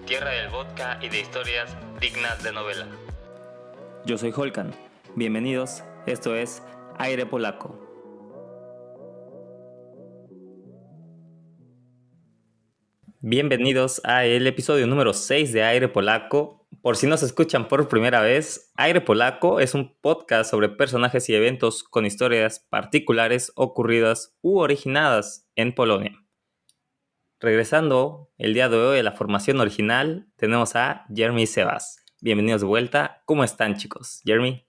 tierra del vodka y de historias dignas de novela. Yo soy Holkan. Bienvenidos, esto es Aire Polaco. Bienvenidos a el episodio número 6 de Aire Polaco. Por si nos escuchan por primera vez, Aire Polaco es un podcast sobre personajes y eventos con historias particulares ocurridas u originadas en Polonia. Regresando el día de hoy a la formación original, tenemos a Jeremy y Sebas. Bienvenidos de vuelta. ¿Cómo están, chicos? Jeremy.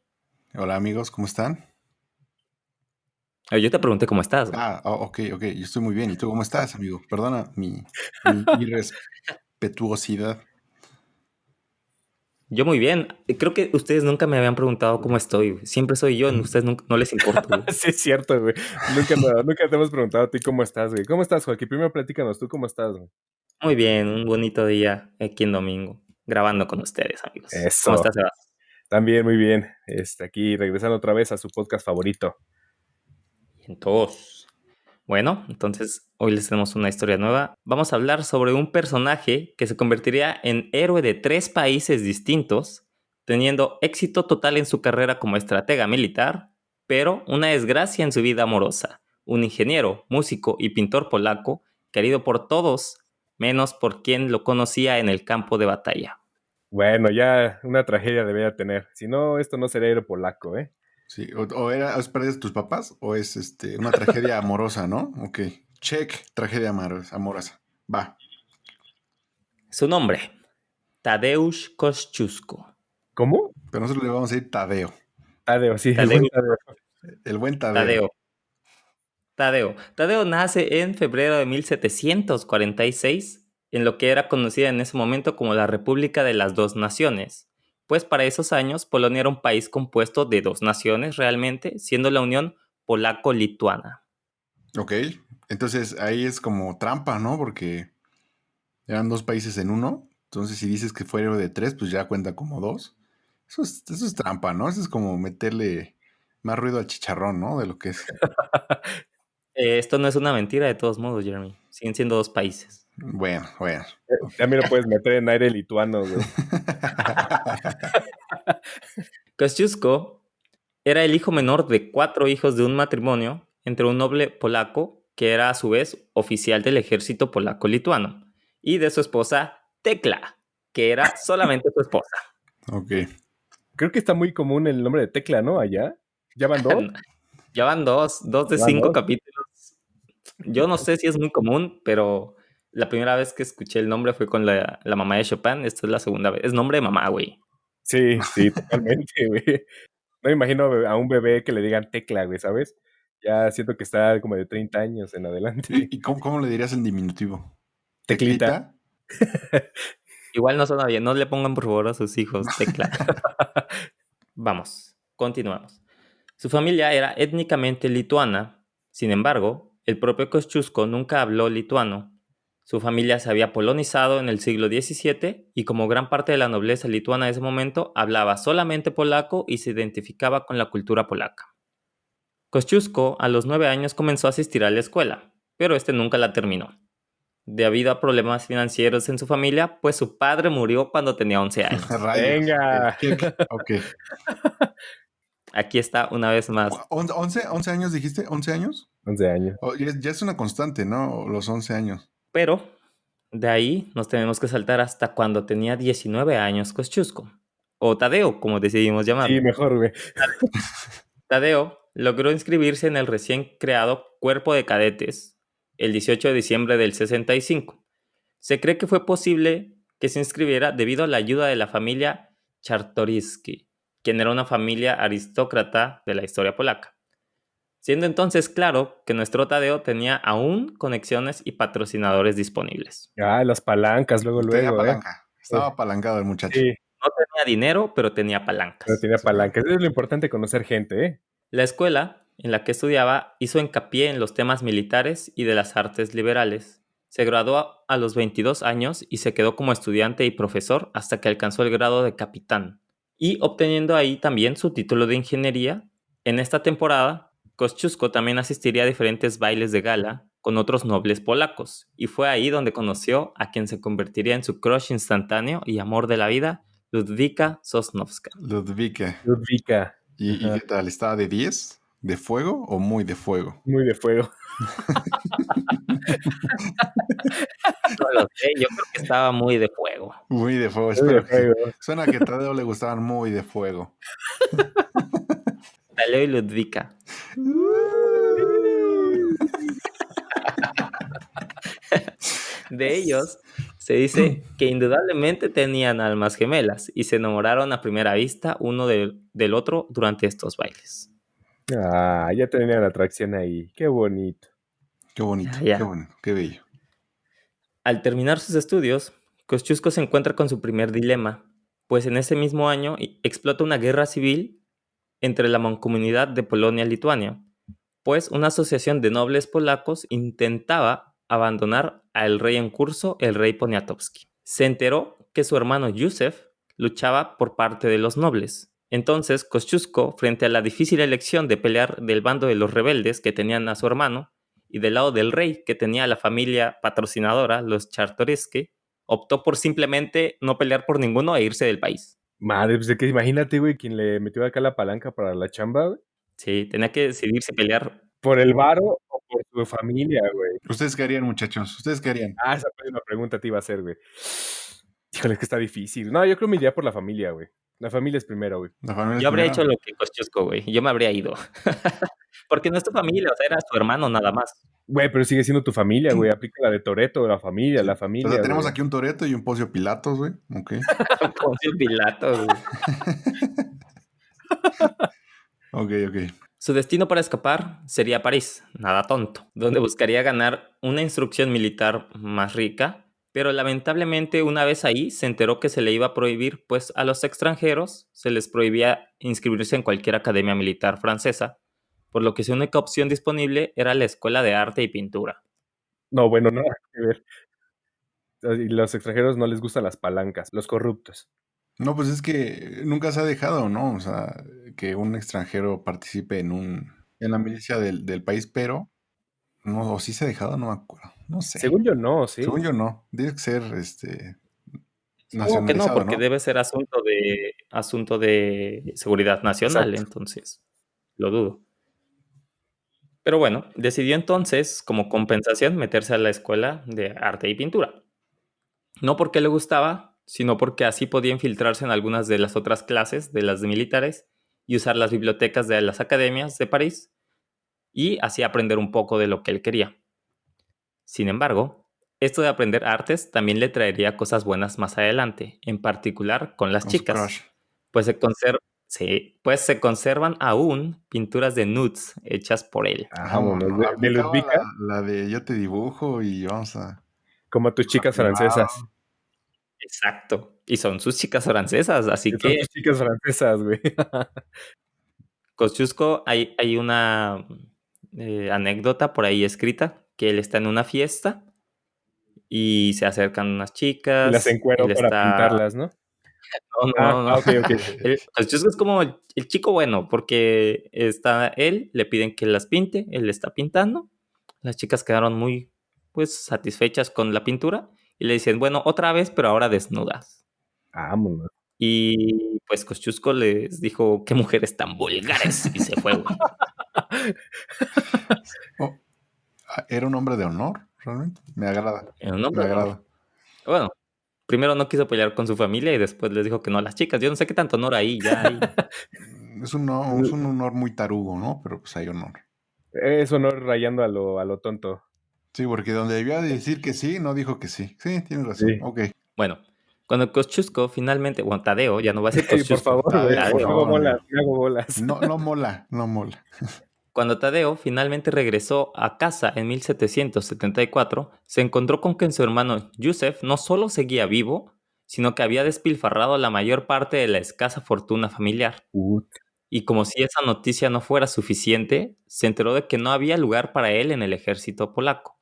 Hola amigos, ¿cómo están? Yo te pregunté cómo estás. Ok, yo estoy muy bien. ¿Y tú cómo estás, amigo? Perdona mi irrespetuosidad. Yo muy bien. Creo que ustedes nunca me habían preguntado cómo estoy. Siempre soy yo, a ustedes no les importa, güey. Sí, es cierto, güey. Nunca te hemos preguntado a ti cómo estás, güey. ¿Cómo estás, Joaquín? Primero platícanos, ¿tú cómo estás, güey? Muy bien, un bonito día aquí en domingo, grabando con ustedes, amigos. Eso. ¿Cómo estás, Sebas? También, muy bien. Aquí regresando otra vez a su podcast favorito. Bien, todos. Bueno, entonces hoy les tenemos una historia nueva. Vamos a hablar sobre un personaje que se convertiría en héroe de 3 países distintos, teniendo éxito total en su carrera como estratega militar, pero una desgracia en su vida amorosa. Un ingeniero, músico y pintor polaco, querido por todos, menos por quien lo conocía en el campo de batalla. Bueno, ya una tragedia debería tener. Si no, esto no sería héroe polaco, ¿eh? Sí, ¿has perdido tus papás o es una tragedia amorosa, ¿no? Ok, check, tragedia amorosa. Va. Su nombre, Tadeusz Kościuszko. ¿Cómo? Pero nosotros le vamos a decir Tadeo. Tadeo, sí, Tadeo. el buen Tadeo. El buen Tadeo. Tadeo nace en febrero de 1746 en lo que era conocida en ese momento como la República de las Dos Naciones, pues para esos años Polonia era un país compuesto de 2 naciones realmente, siendo la Unión Polaco-Lituana. Ok, entonces ahí es como trampa, ¿no? Porque eran 2 países en uno. Entonces si dices que fue héroe de 3, pues ya cuenta como 2. Eso es trampa, ¿no? Eso es como meterle más ruido al chicharrón, ¿no? De lo que es. Esto no es una mentira de todos modos, Jeremy. Siguen siendo 2 países. Bueno. También lo puedes meter en aire lituano, güey. Kościuszko era el hijo menor de 4 hijos de un matrimonio entre un noble polaco, que era a su vez oficial del ejército polaco-lituano, y de su esposa Tekla, que era solamente su esposa. Ok. Creo que está muy común el nombre de Tecla, ¿no? Allá. ¿Ya van 2? Ya van 2 de 5 capítulos. Yo no sé si es muy común, pero la primera vez que escuché el nombre fue con la mamá de Chopin. Esta es la segunda vez. Es nombre de mamá, güey. Sí, totalmente, güey. No me imagino a un bebé que le digan Tecla, güey, ¿sabes? Ya siento que está como de 30 años en adelante. ¿Y cómo le dirías en diminutivo? Teclita. Igual no suena bien. No le pongan por favor a sus hijos Tecla. Vamos, continuamos. Su familia era étnicamente lituana. Sin embargo, el propio Kościuszko nunca habló lituano. Su familia se había polonizado en el siglo XVII y como gran parte de la nobleza lituana de ese momento, hablaba solamente polaco y se identificaba con la cultura polaca. Kościuszko a los 9 años comenzó a asistir a la escuela, pero nunca la terminó, debido a problemas financieros en su familia, pues su padre murió cuando tenía 11 años. Rayos. Venga. Ok. Aquí está una vez más. 11 años dijiste, 11 años. 11 años. Ya es una constante, ¿no? Los 11 años. Pero de ahí nos tenemos que saltar hasta cuando tenía 19 años Kościuszko, o Tadeo, como decidimos llamarlo. Sí, mejor, güey. Tadeo logró inscribirse en el recién creado Cuerpo de Cadetes el 18 de diciembre del 65. Se cree que fue posible que se inscribiera debido a la ayuda de la familia Czartoryski, quien era una familia aristócrata de la historia polaca. Siendo entonces claro que nuestro Tadeo tenía aún conexiones y patrocinadores disponibles. Las palancas, Tenía luego, palanca. Estaba apalancado el muchacho. Sí, No tenía dinero, pero tenía pero palancas. tenía palancas. Es lo importante, conocer gente, ¿eh? La escuela en la que estudiaba hizo hincapié en los temas militares y de las artes liberales. Se graduó a los 22 años y se quedó como estudiante y profesor hasta que alcanzó el grado de capitán, y obteniendo ahí también su título de ingeniería. En esta temporada, Kościuszko también asistiría a diferentes bailes de gala con otros nobles polacos, y fue ahí donde conoció a quien se convertiría en su crush instantáneo y amor de la vida, Ludwika Sosnowska. Ludwika. Ludwika. ¿Y Ajá. qué tal? ¿Estaba de 10? ¿De fuego o muy de fuego? Muy de fuego. No lo sé, yo creo que estaba muy de fuego. Muy de fuego, Muy espero de que sí. fuego. Suena que a Tadeo le gustaban muy de fuego. Tadeo y Ludwika. De ellos se dice que indudablemente tenían almas gemelas y se enamoraron a primera vista uno del otro durante estos bailes. Ah, ya tenían atracción ahí. Qué bonito. Qué bonito, Ya. qué bueno, qué bello. Al terminar sus estudios, Kosciuszko se encuentra con su primer dilema, pues en ese mismo año explota una guerra civil entre la mancomunidad de Polonia-Lituania, pues una asociación de nobles polacos intentaba abandonar al rey en curso, el rey Poniatowski. Se enteró que su hermano Józef luchaba por parte de los nobles. Entonces, Kosciuszko, frente a la difícil elección de pelear del bando de los rebeldes que tenían a su hermano y del lado del rey que tenía a la familia patrocinadora, los Czartoryski, optó por simplemente no pelear por ninguno e irse del país. Madre, pues de que imagínate, güey, quien le metió acá la palanca para la chamba, güey. Sí, tenía que decidir si pelear. ¿Por el varo o por su familia, güey? ¿Ustedes qué harían, muchachos? ¿Ustedes qué harían? Ah, esa próxima pregunta te iba a hacer, güey. Híjole, es que está difícil. No, yo creo que me iría por la familia, güey. La familia es primero, güey. ¿La familia es Yo habría primero? hecho lo que Kosciuszko, güey. Yo me habría ido. Porque no es tu familia, o sea, era su hermano nada más. Güey, pero sigue siendo tu familia, güey. Aplica la de Toretto, la familia, Sí. la O familia, sea, tenemos güey. aquí un Toretto y un Poncio Pilatos, güey. Ok. Poncio Pilato, güey. Ok, ok. Su destino para escapar sería París, nada tonto, donde buscaría ganar una instrucción militar más rica, pero lamentablemente una vez ahí se enteró que se le iba a prohibir, pues a los extranjeros se les prohibía inscribirse en cualquier academia militar francesa, por lo que su única opción disponible era la Escuela de Arte y Pintura. No, bueno, nada que ver. Y los extranjeros no les gustan las palancas, los corruptos. No, pues es que nunca se ha dejado, ¿no? O sea, que un extranjero participe en la milicia del país, pero no, o sí se ha dejado, no me acuerdo. No sé. Según yo no, ¿sí? Según yo no. Tiene que ser Supongo que no, nacionalizado, porque ¿no? debe ser asunto de seguridad nacional, Exacto. entonces lo dudo. Pero bueno, decidió entonces, como compensación, meterse a la escuela de arte y pintura. No porque le gustaba, sino porque así podía infiltrarse en algunas de las otras clases de las de militares y usar las bibliotecas de las academias de París y así aprender un poco de lo que él quería. Sin embargo, esto de aprender artes también le traería cosas buenas más adelante, en particular con las Con su chicas, crush. pues se conservan aún pinturas de nudes hechas por él. Vámonos. Vámonos. De Aplicaba Ludwika, la de yo te dibujo y vamos a como tus chicas francesas. privado. Exacto. Y son sus chicas francesas, así Son que tus chicas francesas, güey. Kosciuszko hay una anécdota por ahí escrita que él está en una fiesta y se acercan unas Y las chicas, encuero él para está... pintarlas, ¿no? No, Ah, no, no, no. ok, ok. Kosciuszko es como el chico bueno, porque está él, le piden que las pinte, él está pintando, las chicas quedaron muy, pues, satisfechas con la pintura y le dicen, bueno, otra vez, pero ahora desnudas. Vámonos. Y pues Kosciuszko les dijo, qué mujeres tan vulgares, y se fue, güey. Oh, era un hombre de honor, realmente. Me agrada. Era un hombre Me de honor. agrada. Bueno, primero no quiso pelear con su familia y después les dijo que no a las chicas. Yo no sé qué tanto honor ahí, ya hay. Es un honor muy tarugo, ¿no? Pero pues hay honor. Eso no rayando a lo tonto. Sí, porque donde debía decir que sí, no dijo que sí. Sí, tienes razón. Sí. Ok. Bueno, cuando Kosciuszko finalmente, bueno, Tadeo, ya no va a ser Por Kosciuszko, favor, güey. Tadeo, por Me Tadeo. hago favor, bolas, amigo. me hago bolas. No, no mola, no mola. Cuando Tadeo finalmente regresó a casa en 1774, se encontró con que su hermano Józef no solo seguía vivo, sino que había despilfarrado la mayor parte de la escasa fortuna familiar. Y como si esa noticia no fuera suficiente, se enteró de que no había lugar para él en el ejército polaco,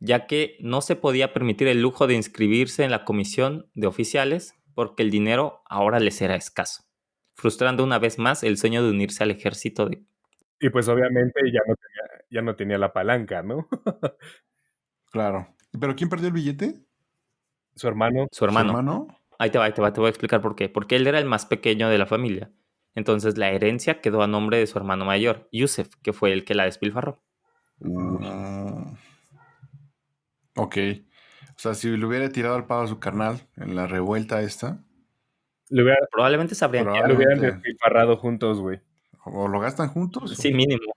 ya que no se podía permitir el lujo de inscribirse en la comisión de oficiales porque el dinero ahora les era escaso, frustrando una vez más el sueño de unirse al ejército de Y pues obviamente ya no tenía la palanca, ¿no? Claro. ¿Pero quién perdió el billete? Su hermano. Su ¿Su hermano. hermano? Te voy a explicar por qué. Porque él era el más pequeño de la familia. Entonces la herencia quedó a nombre de su hermano mayor, Yusef, que fue el que la despilfarró. Uy. Mm, ok. O sea, si le hubiera tirado al pavo a su carnal en la revuelta esta, Lo hubieran, Probablemente sabrían qué lo hacer. hubieran probablemente. despilfarrado juntos, güey. O lo gastan juntos Sí, o mínimo.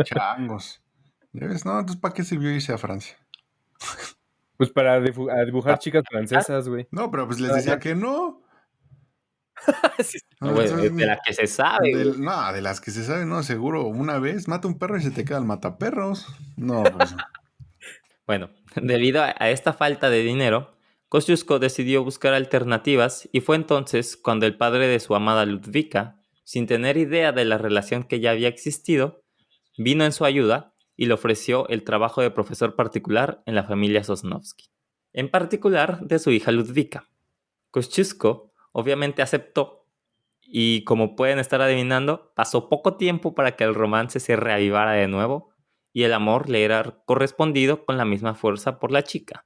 changos. ¿Ya ves? No, entonces ¿para qué sirvió irse a Francia? Pues para dibujar Pa- chicas pa- francesas, güey. No, pero pues les Nada decía más. que no. Sí, no, No, güey, de la que se sabe, güey. no, de las que se sabe, no, seguro. Una vez mata un perro y se te queda el mataperros. No, pues. Bueno, debido a esta falta de dinero, Kosciuszko decidió buscar alternativas y fue entonces cuando el padre de su amada Ludwika, sin tener idea de la relación que ya había existido, vino en su ayuda y le ofreció el trabajo de profesor particular en la familia Sosnowski, en particular de su hija Ludwika. Kosciuszko obviamente aceptó y, como pueden estar adivinando, pasó poco tiempo para que el romance se reavivara de nuevo y el amor le era correspondido con la misma fuerza por la chica,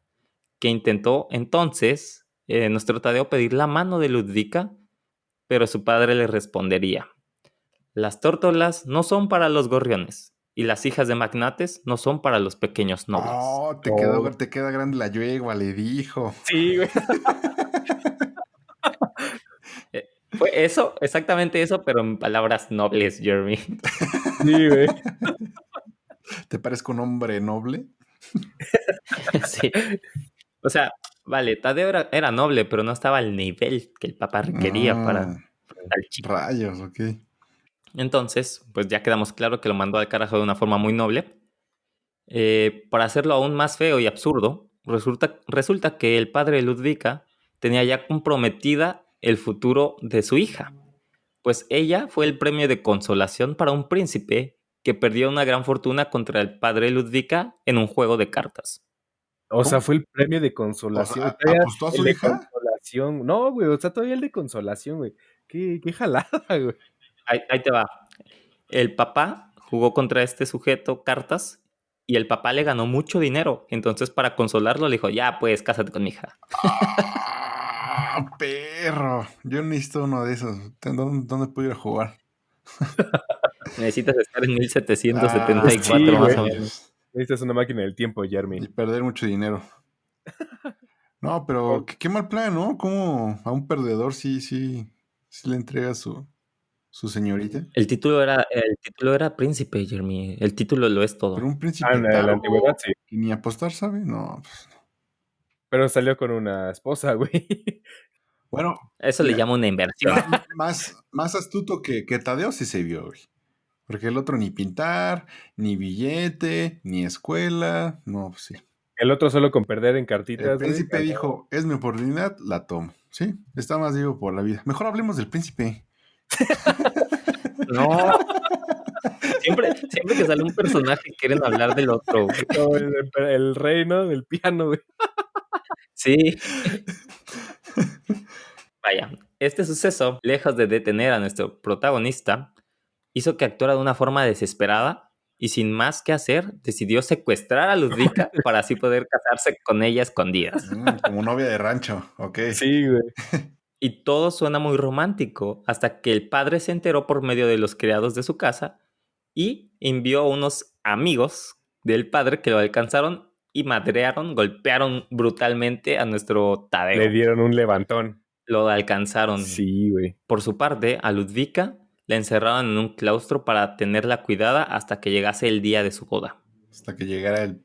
que intentó entonces nuestro Tadeo pedir la mano de Ludwika, pero su padre le respondería: las tórtolas no son para los gorriones y las hijas de magnates no son para los pequeños nobles. Oh, Oh, te queda grande la yegua, le dijo. sí, güey. Fue eso, exactamente eso, pero en palabras nobles, Jeremy. Sí, güey. ¿Te parezco un hombre noble? Sí. O sea, vale, Tadeo era noble, pero no estaba al nivel que el papá requería para Mm, tal chico. rayos, ok. Entonces, pues ya quedamos claro que lo mandó al carajo de una forma muy noble. Para hacerlo aún más feo y absurdo, resulta que el padre de Ludwika tenía ya comprometida el futuro de su hija, pues ella fue el premio de consolación para un príncipe que perdió una gran fortuna contra el padre de Ludwika en un juego de cartas. O sea, ¿Cómo? fue el premio de O consolación. sea, Todavía ¿apostó a el su de hija? consolación. No, güey, o sea, todavía el de consolación, güey. Qué jalada, güey. Ahí te va. El papá jugó contra este sujeto cartas y el papá le ganó mucho dinero. Entonces, para consolarlo, le dijo: ya, pues, cásate con mi hija. ¡Ah, perro! Yo necesito uno de esos. ¿Dónde puedo ir a jugar? Necesitas estar en Ah, Sí, 1774 güey. más o menos. rayos. Necesitas una máquina del tiempo, Jeremy. Y perder mucho dinero. No, pero Oh, qué mal plan, ¿no? ¿Cómo a un perdedor sí le entrega su señorita? El título era príncipe, Jeremy. El título lo es Pero todo. un príncipe en la antigüedad taro sí. que ni apostar sabe, no. Pues. Pero salió con una esposa, güey. Bueno, Eso le mira, llama una inversión. más astuto que Tadeo sí se vio, güey. Porque el otro ni pintar, ni billete, ni escuela. No, pues sí. El otro solo con perder en El cartitas, güey. príncipe dijo, es mi oportunidad, la tomo. Sí, está más vivo por la vida. Mejor hablemos del príncipe. No, siempre que sale un personaje quieren hablar del otro, güey. Como el rey, ¿no? Del piano, güey. Sí. Vaya, este suceso, lejos de detener a nuestro protagonista, hizo que actuara de una forma desesperada y, sin más que hacer, decidió secuestrar a Ludwika para así poder casarse con ella a escondidas. Como novia de rancho, ok. Sí, güey. Y todo suena muy romántico hasta que el padre se enteró por medio de los criados de su casa y envió a unos amigos del padre que lo alcanzaron y madrearon, golpearon brutalmente a nuestro Le Tadeo. dieron un levantón. Lo alcanzaron. Sí, güey. Por su parte, a Ludwika la encerraron en un claustro para tenerla cuidada hasta que llegase el día de su boda. Hasta que llegara el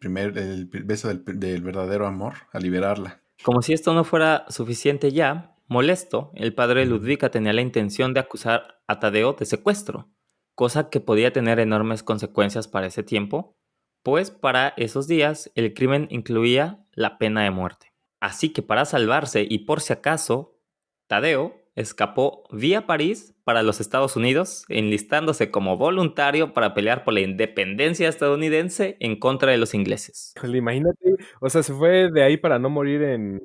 beso del verdadero amor, a liberarla. Como si esto no fuera suficiente ya, molesto, el padre de Ludwika tenía la intención de acusar a Tadeo de secuestro, cosa que podía tener enormes consecuencias para ese tiempo, pues para esos días el crimen incluía la pena de muerte. Así que, para salvarse y por si acaso, Tadeo escapó vía París para los Estados Unidos, enlistándose como voluntario para pelear por la independencia estadounidense en contra de los ingleses. Híjole, imagínate, o sea, se fue de ahí para no morir en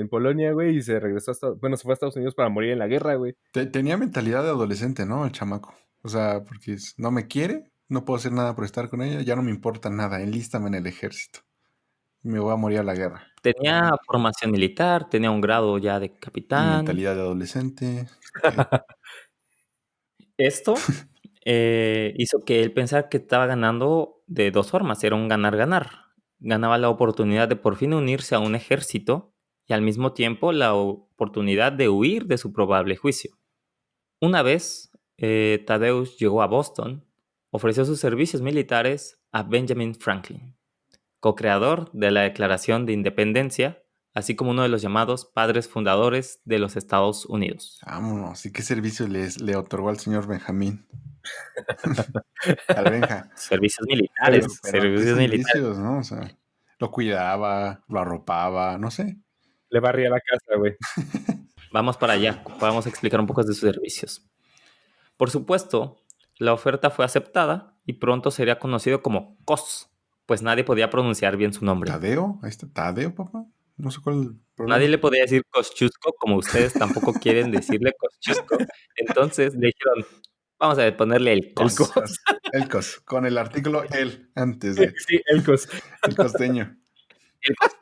Polonia, güey, y se regresó a Estados, bueno, se fue a Estados Unidos para morir en la guerra, güey. Tenía mentalidad de adolescente, ¿no? El chamaco. O sea, porque no me quiere, no puedo hacer nada por estar con ella, ya no me importa nada, enlístame en el ejército. Me voy a morir a la guerra. Tenía formación militar, tenía un grado ya de capitán. Mentalidad de adolescente. Esto hizo que él pensara que estaba ganando de dos formas, era un ganar-ganar. Ganaba la oportunidad de por fin unirse a un ejército y al mismo tiempo la oportunidad de huir de su probable juicio. Una vez, Thaddeus llegó a Boston, ofreció sus servicios militares a Benjamin Franklin, co-creador de la Declaración de Independencia, así como uno de los llamados padres fundadores de los Estados Unidos. Vámonos. ¿Y qué servicio le otorgó al señor Benjamín? Al Benja. Servicios Pero, militares, pero ¿qué servicios militares. servicios, no? O sea, lo cuidaba, lo arropaba, no sé. Le barría la casa, güey. Vamos para allá, vamos a explicar un poco de sus servicios. Por supuesto, la oferta fue aceptada y pronto sería conocido como COS, pues nadie podía pronunciar bien su nombre. ¿Tadeo? Ahí está, ¿Tadeo, papá? No sé cuál es el problema. Nadie le podía decir Kosciuszko, como ustedes tampoco quieren decirle Kosciuszko. Entonces le dijeron, vamos a ponerle el COS. El COS, con el artículo el antes de Sí, el costeño. El COS.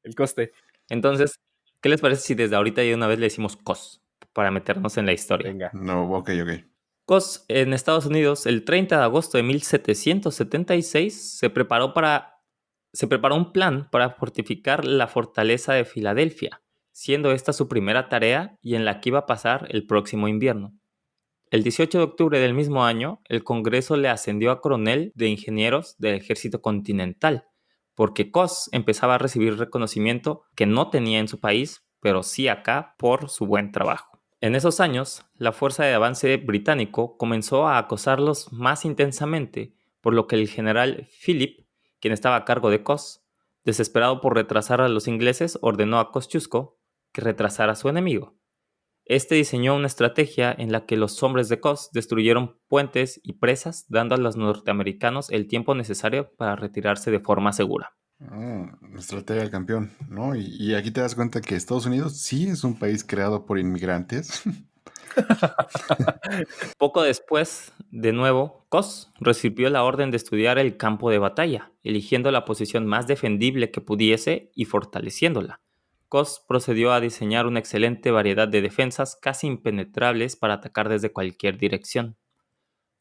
El coste. Entonces, ¿qué les parece si desde ahorita de una vez le decimos COS para meternos en la historia? Venga. No, ok. COS en Estados Unidos, el 30 de agosto de 1776, se preparó un plan para fortificar la fortaleza de Filadelfia, siendo esta su primera tarea y en la que iba a pasar el próximo invierno. El 18 de octubre del mismo año, el Congreso le ascendió a coronel de ingenieros del Ejército Continental, porque COS empezaba a recibir reconocimiento que no tenía en su país, pero sí acá por su buen trabajo. En esos años, la fuerza de avance británico comenzó a acosarlos más intensamente, por lo que el general Philip, quien estaba a cargo de COS, desesperado por retrasar a los ingleses, ordenó a Kosciuszko que retrasara a su enemigo. Este diseñó una estrategia en la que los hombres de COS destruyeron puentes y presas, dando a los norteamericanos el tiempo necesario para retirarse de forma segura. Estrategia del campeón, ¿no? Y aquí te das cuenta que Estados Unidos sí es un país creado por inmigrantes. Poco después, de nuevo, COS recibió la orden de estudiar el campo de batalla, eligiendo la posición más defendible que pudiese y fortaleciéndola. COS procedió a diseñar una excelente variedad de defensas casi impenetrables para atacar desde cualquier dirección,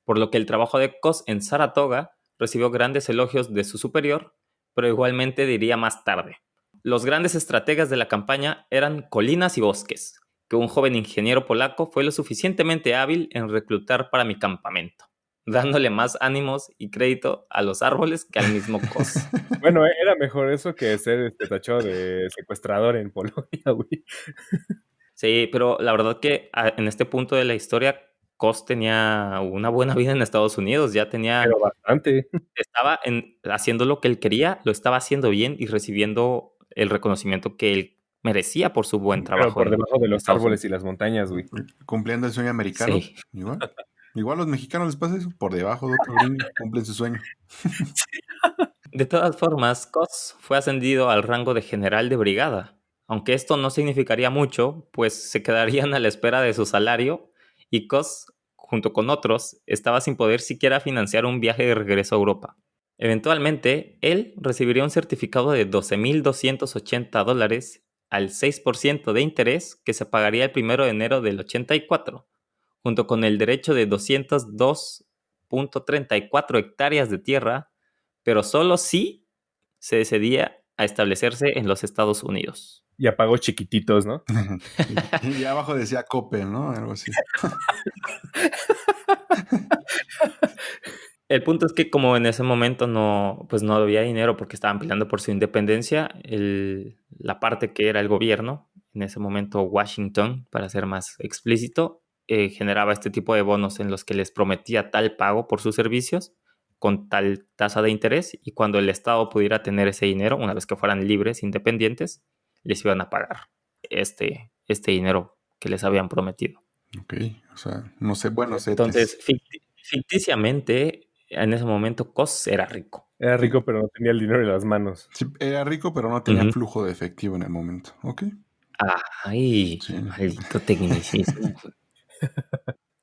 por lo que el trabajo de COS en Saratoga recibió grandes elogios de su superior, pero igualmente diría más tarde. Los grandes estrategas de la campaña eran Colinas y Bosques, que un joven ingeniero polaco fue lo suficientemente hábil en reclutar para mi campamento, dándole más ánimos y crédito a los árboles que al mismo COS. Bueno, era mejor eso que ser tachado de secuestrador en Polonia, güey. Sí, pero la verdad que en este punto de la historia, COS tenía una buena vida en Estados Unidos, ya tenía... Pero bastante. Estaba haciendo lo que él quería, lo estaba haciendo bien y recibiendo el reconocimiento que él merecía por su buen trabajo. Pero por debajo de los Estados árboles y las montañas, güey. Cumpliendo el sueño americano. Sí. Igual a los mexicanos les pasa eso. Por debajo de otro gringo cumplen su sueño. De todas formas, COS fue ascendido al rango de general de brigada, aunque esto no significaría mucho, pues se quedarían a la espera de su salario y COS, junto con otros, estaba sin poder siquiera financiar un viaje de regreso a Europa. Eventualmente, él recibiría un certificado de $12,280 al 6% de interés que se pagaría el 1 de enero del 84, junto con el derecho de 202.34 hectáreas de tierra, pero solo si se decidía a establecerse en los Estados Unidos. Y a pagos chiquititos, ¿no? Y abajo decía Coppel, ¿no? Algo así. El punto es que como en ese momento no había dinero porque estaban peleando por su independencia, la parte que era el gobierno, en ese momento Washington, para ser más explícito, generaba este tipo de bonos en los que les prometía tal pago por sus servicios con tal tasa de interés, y cuando el Estado pudiera tener ese dinero, una vez que fueran libres, independientes, les iban a pagar este dinero que les habían prometido. Ok, o sea, no sé, bueno, entonces ficticiamente en ese momento COS era rico. Era rico, pero no tenía el dinero en las manos. Sí, era rico, pero no tenía flujo de efectivo en el momento. Ok. Ay, sí. Maldito tecnicismo.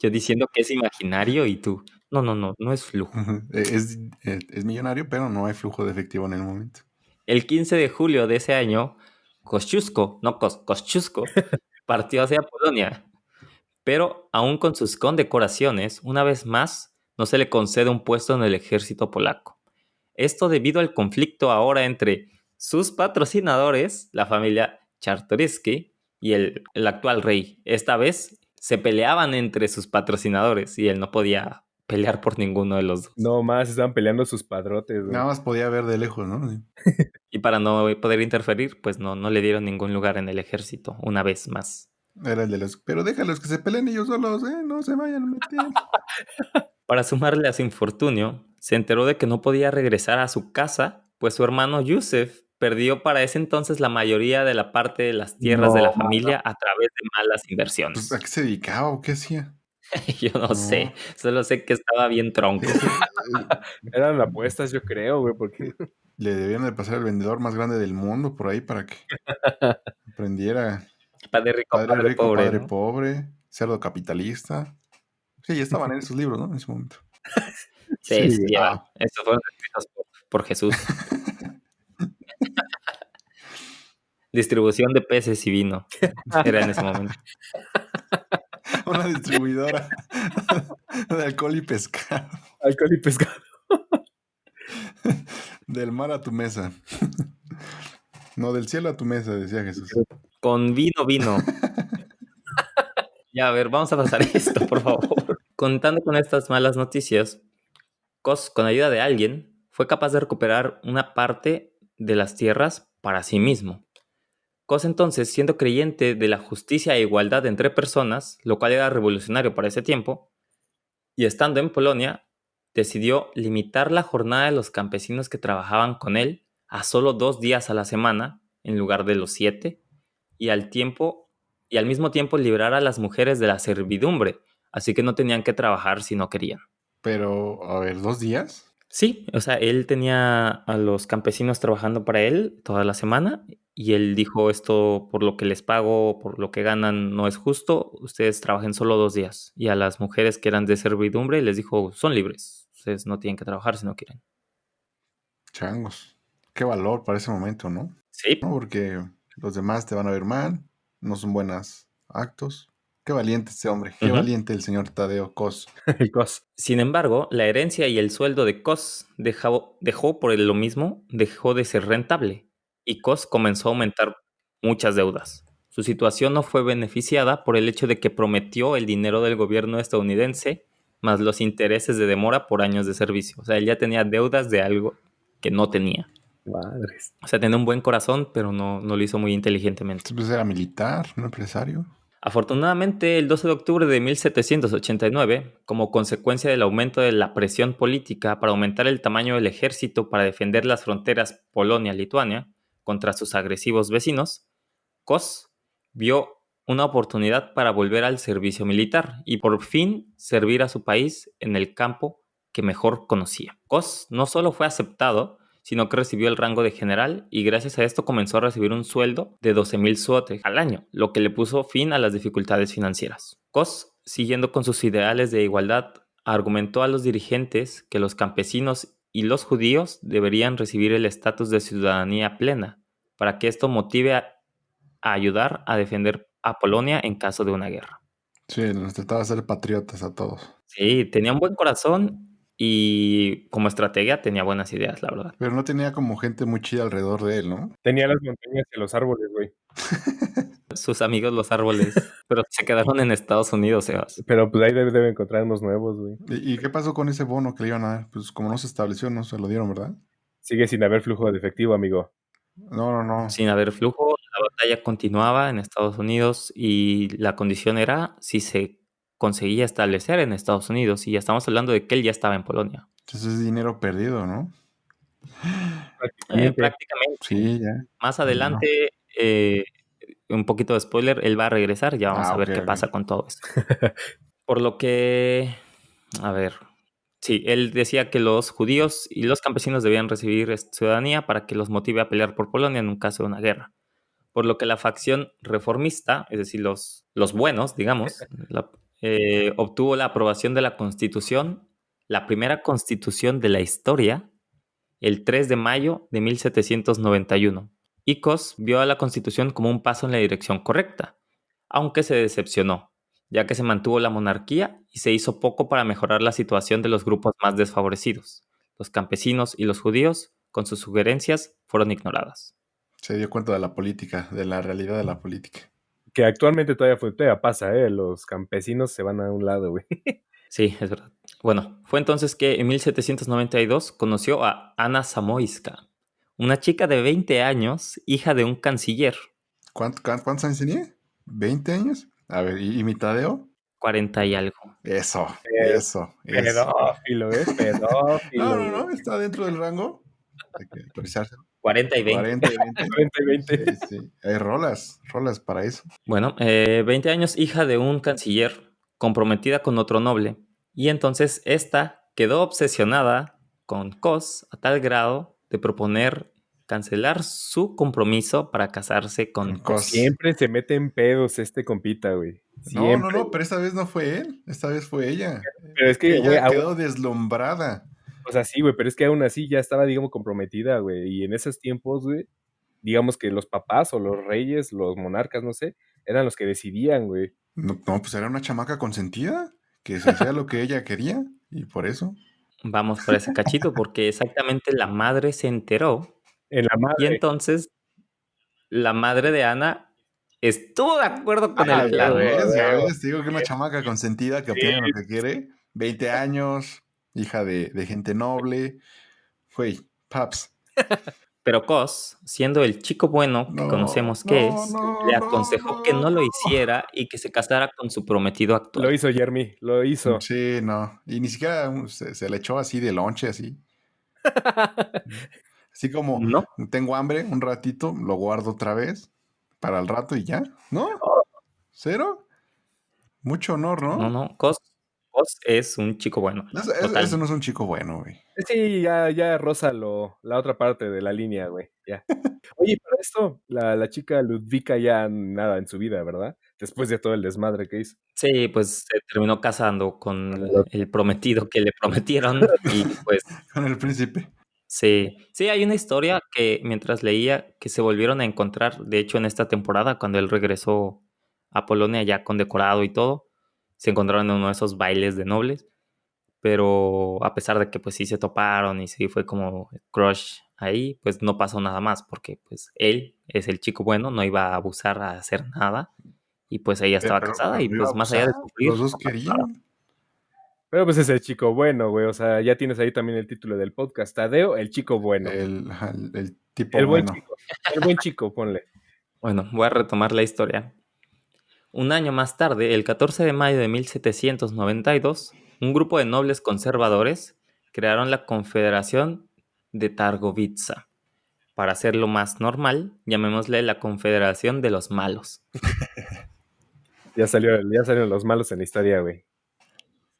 Yo diciendo que es imaginario y tú, no es flujo. Es millonario, pero no hay flujo de efectivo en el momento. El 15 de julio de ese año, Kosciuszko partió hacia Polonia, pero aún con sus condecoraciones, una vez más, no se le concede un puesto en el ejército polaco. Esto debido al conflicto ahora entre sus patrocinadores, la familia Czartoryski, y el actual rey. Esta vez se peleaban entre sus patrocinadores y él no podía pelear por ninguno de los dos. No más, estaban peleando sus padrotes, güey. Nada más podía ver de lejos, ¿no? Sí. Y para no poder interferir, pues no le dieron ningún lugar en el ejército, una vez más. Era el de los... Pero déjalos que se peleen ellos solos, ¿eh? No se vayan a meter. Para sumarle a su infortunio, se enteró de que no podía regresar a su casa, pues su hermano Yusef perdió para ese entonces la mayoría de la parte de las tierras de la familia a través de malas Pues, inversiones. ¿a qué se dedicaba o qué hacía? Yo no No. sé, solo sé que estaba bien tronco. Eran apuestas, yo creo, güey, porque Le debían de pasar el vendedor más grande del mundo por ahí para que aprendiera Padre rico, padre padre rico, pobre, padre ¿no? pobre, cerdo capitalista. Sí, ya estaban en esos libros, ¿no? En ese momento. Sí, Sí, güey. llevan. Ah. Estos fueron escritos por Jesús. Distribución de peces y vino. Era en ese momento. Una distribuidora de alcohol y pescado. Alcohol y pescado. Del mar a tu mesa. No, del cielo a tu mesa, decía Jesús. Con vino. Ya, a ver, vamos a pasar esto, por favor. Contando con estas malas noticias, Kos, con ayuda de alguien, fue capaz de recuperar una parte de las tierras para sí mismo. Kos entonces, siendo creyente de la justicia e igualdad entre personas, lo cual era revolucionario para ese tiempo, y estando en Polonia, decidió limitar la jornada de los campesinos que trabajaban con él a solo 2 días a la semana, en lugar de los 7, y al mismo tiempo liberar a las mujeres de la servidumbre, así que no tenían que trabajar si no querían. Pero, a ver, 2 días. Sí, o sea, él tenía a los campesinos trabajando para él toda la semana y él dijo esto por lo que les pago, por lo que ganan no es justo, ustedes trabajen solo 2 días. Y a las mujeres que eran de servidumbre les dijo, son libres, ustedes no tienen que trabajar si no quieren. Changos. Qué valor para ese momento, ¿no? Sí, ¿No? Porque los demás te van a ver mal, no son buenos actos. Qué valiente ese hombre, qué valiente el señor Tadeo Kos. El cos. sin embargo, la herencia y el sueldo de Kos dejó por lo mismo, dejó de ser rentable y Kos comenzó a aumentar muchas deudas. Su situación no fue beneficiada por el hecho de que prometió el dinero del gobierno estadounidense más los intereses de demora por años de servicio. O sea, él ya tenía deudas de algo que no tenía. Madres. O sea, tenía un buen corazón, pero no lo hizo muy inteligentemente. Pues era militar, no empresario. Afortunadamente, el 12 de octubre de 1789, como consecuencia del aumento de la presión política para aumentar el tamaño del ejército para defender las fronteras Polonia-Lituania contra sus agresivos vecinos, Kos vio una oportunidad para volver al servicio militar y por fin servir a su país en el campo que mejor conocía. Kos no solo fue aceptado, sino que recibió el rango de general y gracias a esto comenzó a recibir un sueldo de 12,000 zloty al año, lo que le puso fin a las dificultades financieras. Kos, siguiendo con sus ideales de igualdad, argumentó a los dirigentes que los campesinos y los judíos deberían recibir el estatus de ciudadanía plena, para que esto motive a ayudar a defender a Polonia en caso de una guerra. Sí, nos trataba de ser patriotas a todos. Sí, tenía un buen corazón y como estrategia tenía buenas ideas, la verdad. Pero no tenía como gente muy chida alrededor de él, ¿no? Tenía las montañas y los árboles, güey. Sus amigos los árboles, pero se quedaron en Estados Unidos, Sebas. Pero pues ahí debe encontrar unos nuevos, güey. ¿Y qué pasó con ese bono que le iban a dar? Pues como no se estableció, no se lo dieron, ¿verdad? Sigue sin haber flujo de efectivo, amigo. No. Sin haber flujo, la batalla continuaba en Estados Unidos y la condición era si se conseguía establecer en Estados Unidos. Y ya estamos hablando de que él ya estaba en Polonia. Entonces es dinero perdido, ¿no? Prácticamente. Sí, ya. Más adelante, un poquito de spoiler, él va a regresar. Ya vamos a ver qué pasa con todo eso. Por lo que, a ver, sí, él decía que los judíos y los campesinos debían recibir ciudadanía para que los motive a pelear por Polonia en un caso de una guerra. Por lo que la facción reformista, es decir, los buenos, digamos, obtuvo la aprobación de la Constitución, la primera Constitución de la historia, el 3 de mayo de 1791. Y Cos vio a la Constitución como un paso en la dirección correcta, aunque se decepcionó, ya que se mantuvo la monarquía y se hizo poco para mejorar la situación de los grupos más desfavorecidos. Los campesinos y los judíos, con sus sugerencias, fueron ignoradas. Se dio cuenta de la política, de la realidad de la política. Que actualmente todavía pasa, ¿eh? Los campesinos se van a un lado, güey. Sí, es verdad. Bueno, fue entonces que en 1792 conoció a Ana Zamoyska, una chica de 20 años, hija de un canciller. ¿Cuántos años tenía? ¿20 años? A ver, ¿y mi Tadeo? 40 y algo. Eso. Pedófilo, pedófilo. No, está dentro del rango. Hay que actualizarse. 40 y 20. 40 y 20. 40 y 20. Sí. Hay rolas para eso. Bueno, 20 años, hija de un canciller, comprometida con otro noble. Y entonces esta quedó obsesionada con Cos a tal grado de proponer cancelar su compromiso para casarse con Cos. Siempre se mete en pedos este compita, güey. Siempre. No, pero esta vez no fue él, esta vez fue ella. Pero es que, ella güey, quedó deslumbrada. O sea, sí, güey, pero es que aún así ya estaba, digamos, comprometida, güey. Y en esos tiempos, güey, digamos que los papás o los reyes, los monarcas, no sé, eran los que decidían, güey. No, pues era una chamaca consentida, que se hacía lo que ella quería, y por eso. Vamos por ese cachito, porque exactamente la madre se enteró. En la madre. Y entonces la madre de Ana estuvo de acuerdo con el plan. Ya ves, digo que una chamaca consentida que obtiene lo que quiere. 20 años, hija de gente noble. Güey, paps. Pero Cos, siendo el chico bueno que conocemos que es, le aconsejó que no lo hiciera y que se casara con su prometido actual. Lo hizo Jeremy, lo hizo. Sí, no. Y ni siquiera se le echó así de lonche, así. Así como, ¿No? tengo hambre un ratito, lo guardo otra vez para el rato y ya. ¿No? ¿Cero? Mucho honor, ¿no? No. Cos es un chico bueno. Eso no es un chico bueno, güey. Sí, ya roza la otra parte de la línea, güey. Ya. Oye, para esto, la chica Ludvika ya nada en su vida, ¿verdad? Después de todo el desmadre que hizo. Sí, pues se terminó casando con el prometido que le prometieron y pues... Con el príncipe. Sí, hay una historia que mientras leía que se volvieron a encontrar, de hecho en esta temporada, cuando él regresó a Polonia ya condecorado y todo, se encontraron en uno de esos bailes de nobles, pero a pesar de que pues sí se toparon y sí fue como crush ahí, pues no pasó nada más, porque pues él es el chico bueno, no iba a abusar a hacer nada, y pues ella estaba casada y pues más allá de sufrir... Los dos querían. Pero pues es el chico bueno, güey. O sea, ya tienes ahí también el título del podcast. Tadeo, el chico bueno. El tipo el buen bueno. Chico. El buen chico, ponle. Bueno, voy a retomar la historia. Un año más tarde, el 14 de mayo de 1792, un grupo de nobles conservadores crearon la Confederación de Targovitsa. Para hacerlo más normal, llamémosle la Confederación de los Malos. Ya salieron los malos en la historia, güey.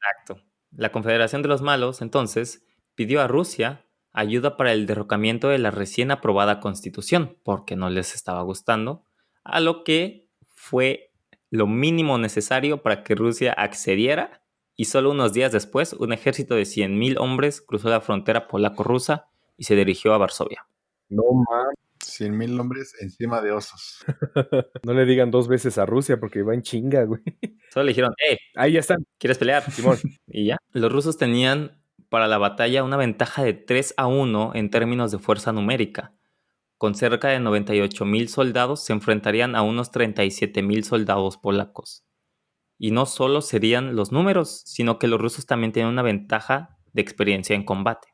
Exacto. La Confederación de los Malos, entonces, pidió a Rusia ayuda para el derrocamiento de la recién aprobada Constitución, porque no les estaba gustando, a lo que fue lo mínimo necesario para que Rusia accediera, y solo unos días después, un ejército de 100,000 hombres cruzó la frontera polaco-rusa y se dirigió a Varsovia. No mames. 100,000 hombres encima de osos. No le digan 2 veces a Rusia porque va en chinga, güey. Solo le dijeron, ahí ya están. ¿Quieres pelear? Simón. Y ya. Los rusos tenían para la batalla una ventaja de 3-1 en términos de fuerza numérica. Con cerca de 98,000 soldados se enfrentarían a unos 37,000 soldados polacos. Y no solo serían los números, sino que los rusos también tenían una ventaja de experiencia en combate.